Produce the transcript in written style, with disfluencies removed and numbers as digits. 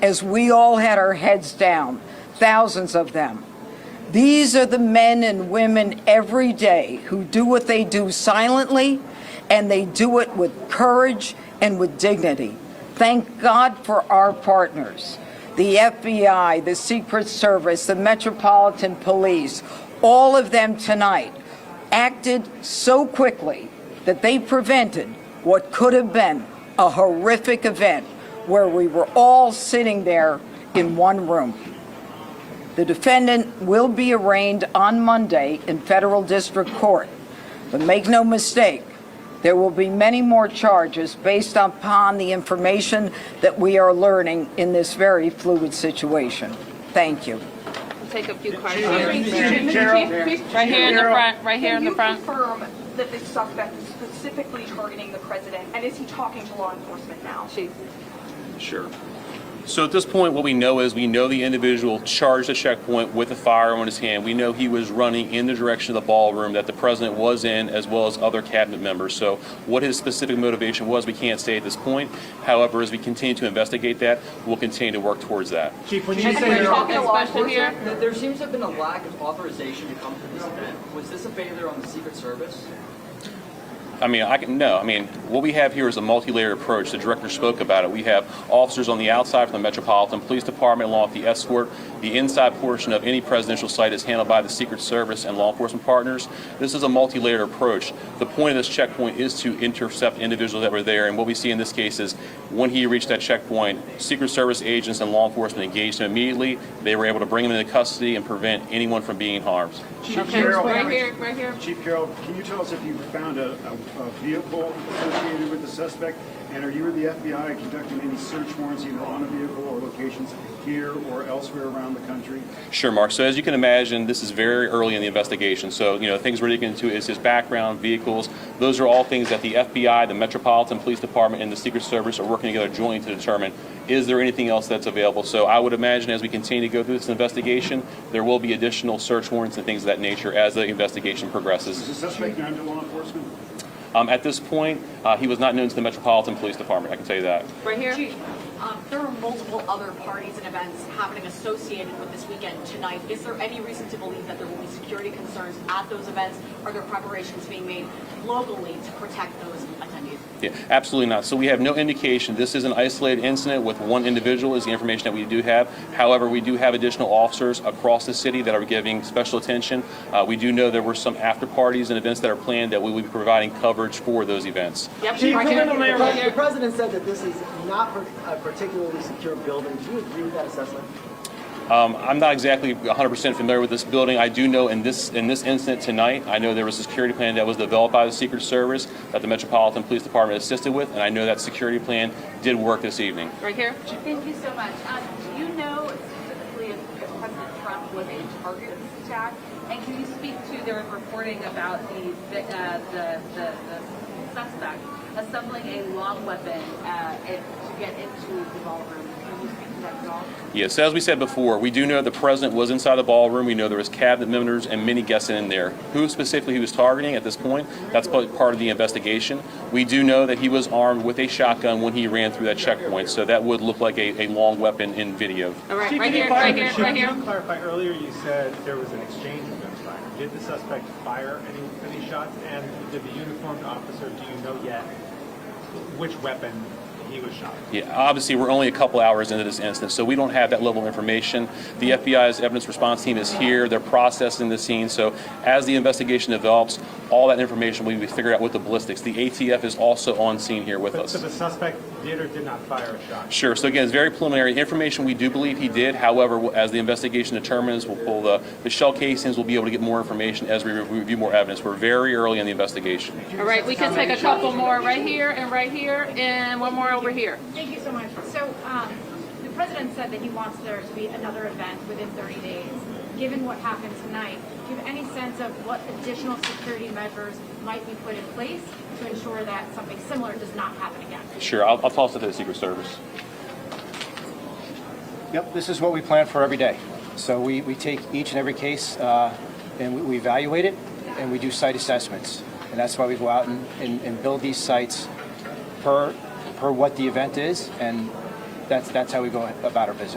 as we all had our heads down, thousands of them. These are the men and women every day who do what they do silently, and they do it with courage and with dignity. Thank God for our partners, the FBI, the Secret Service, the Metropolitan Police. All of them tonight acted so quickly that they prevented what could have been a horrific event where we were all sitting there in one room. The defendant will be arraigned on Monday in federal district court. But make no mistake, there will be many more charges based upon the information that we are learning in this very fluid situation. Thank you. We'll take a few questions. Right here in the front, right here in the front. Can you confirm that this suspect is specifically targeting the president, and is he talking to law enforcement now? Chief. Sure. So at this point, what we know is we know the individual charged at checkpoint with a firearm in his hand. We know he was running in the direction of the ballroom that the president was in, as well as other cabinet members. So what his specific motivation was, we can't say at this point. However, as we continue to investigate that, we'll continue to work towards that. Chief, when you say here, there seems to have been a lack of authorization to come to this event. Was this a failure on the Secret Service? I mean, what we have here is a multi-layered approach. The director spoke about it. We have officers on the outside from the Metropolitan Police Department along with the escort. The inside portion of any presidential site is handled by the Secret Service and law enforcement partners. This is a multi-layered approach. The point of this checkpoint is to intercept individuals that were there, and what we see in this case is when he reached that checkpoint, Secret Service agents and law enforcement engaged him immediately. They were able to bring him into custody and prevent anyone from being harmed. Chief Carroll, right here. Chief Carroll, can you tell us if you found a vehicle associated with the suspect, and are you or the FBI conducting any search warrants either on a vehicle or locations here or elsewhere around the country? Sure, Mark. So as you can imagine, this is very early in the investigation. So, things we're digging into is his background, vehicles. Those are all things that the FBI, the Metropolitan Police Department, and the Secret Service are working together jointly to determine, is there anything else that's available? So I would imagine as we continue to go through this investigation, there will be additional search warrants and things of that nature as the investigation progresses. Is the suspect known to law enforcement? At this point, he was not known to the Metropolitan Police Department, I can tell you that. Right here. Chief, there are multiple other parties and events happening associated with this weekend tonight. Is there any reason to believe that there will be security concerns at those events? Are there preparations being made locally to protect those attendees? Yeah, absolutely not. So we have no indication. This is an isolated incident with one individual is the information that we do have. However, we do have additional officers across the city that are giving special attention. We do know there were some after parties and events that are planned that we will be providing coverage for those events. Yep. Chief, Right here. the president said that this is not a particularly secure building. Do you agree with that assessment? I'm not exactly 100% familiar with this building. I do know in this incident tonight, I know there was a security plan that was developed by the Secret Service that the Metropolitan Police Department assisted with, and I know that security plan did work this evening. Right here. Thank you so much. Do you know specifically if President Trump was a target of this attack? And can you speak to, there was reporting about the suspect assembling a long weapon to get into the ballroom. Can you speak to that at all? Yes, as we said before, we do know the president was inside the ballroom. We know there was cabinet members and many guests in there. Who specifically he was targeting at this point, that's part of the investigation. We do know that he was armed with a shotgun when he ran through that checkpoint, so that would look like a long weapon in video. All right, right here. Can you clarify, earlier you said there was an exchange of gunfire. Did the suspect fire any shots? And did the uniformed officer, do you know yet which weapon he was shot? Yeah, obviously we're only a couple hours into this incident, so we don't have that level of information. The FBI's evidence response team is here. They're processing the scene. So as the investigation develops, all that information will be figured out with the ballistics. The ATF is also on scene here with us. So the suspect did or did not fire a shot? Sure. So again, it's very preliminary information. We do believe he did. However, as the investigation determines, we'll pull the shell casings. We'll be able to get more information as we review more evidence. We're very early in the investigation. All right, we can take a couple more right here, and one more over here. Thank you so much. So the president said that he wants there to be another event within 30 days. Given what happened tonight, do you have any sense of what additional security measures might be put in place to ensure that something similar does not happen again? Sure. I'll toss it to the Secret Service. Yep, this is what we plan for every day. So we take each and every case and we evaluate it, and we do site assessments. And that's why we go out and build these sites per what the event is, and that's how we go about our business.